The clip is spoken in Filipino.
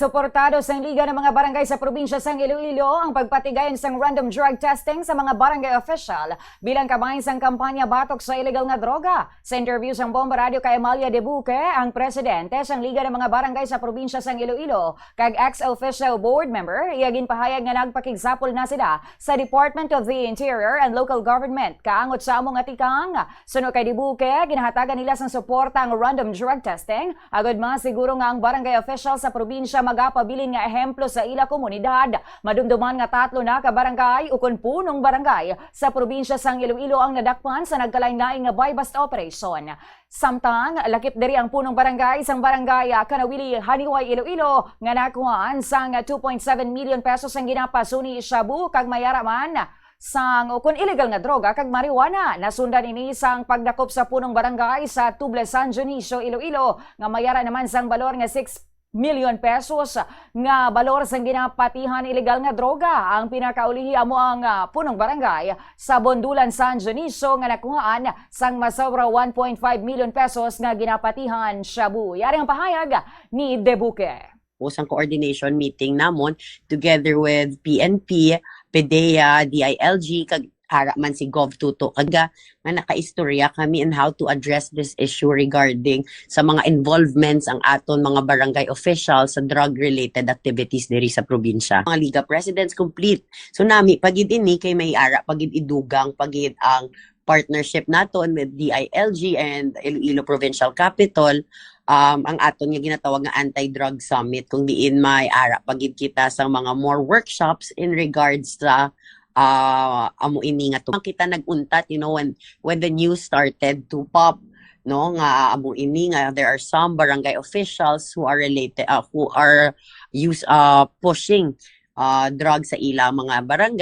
Suportado sa Liga ng mga Barangay sa probinsya sang Iloilo ang pagpatigayon sang random drug testing sa mga barangay official bilang kamay sang kampanya batok sa illegal nga droga. Sa interview sang Bomba Radio kay Amalia Debuque, ang presidente sang Liga ng mga Barangay sa probinsya sang Iloilo kag ex-official board member, iyagin pahayag nga nagpakigsapol na sila sa Department of the Interior and Local Government kaangot sa among atikang. Suno kay Debuque, ginahatagan nila sang suporta ang random drug testing agad masiguro nga ang barangay official sa probinsya magapabilin nga ehemplo sa ila komunidad. Madumduman nga 3 na ka barangay ukon punong barangay sa probinsya sang Iloilo ang nadakpan sa nagkalain-laing nga buy-bust operation. Samtang lakip diri ang punong barangay sang barangay Kanawili, Haniway, Iloilo nga nakuhaan sang 2.7 million pesos ang ginapasuni shabu kag mayaraman sang ukon illegal nga droga kag marijuana. Nasundan ini sang pagdakop sa punong barangay sa Tubles, San Dionisio, Iloilo nga mayara naman sang balor nga 6 million pesos nga balor sang ginapatihan illegal nga droga. Ang pinakaulihi amo ang punong barangay sa Bondulan, San Dionisio nga nakuhaan sang masobra 1.5 million pesos nga ginapatihan shabu. Yari ang pahayag ni Debuque. Sang coordination meeting namon together with PNP, PDEA, DILG, kag ara man si Gov Tuto kaga nga nakaistorya kami on how to address this issue regarding sa mga involvements ang aton mga barangay officials sa drug-related activities diri sa probinsya. Mga Liga Presidents complete. So nami pagid ini kay may ara pagid idugang pagid ang partnership naton with DILG and Iloilo Provincial Capital. Ang aton nga ginatawag nga anti-drug summit kung diin may ara pagid kita sa mga more workshops in regards sa amo ini nga to kita naguntat, you know, when the news started to pop, no, nga amo ini nga there are some barangay officials who are related pushing drugs sa ila mga barangay.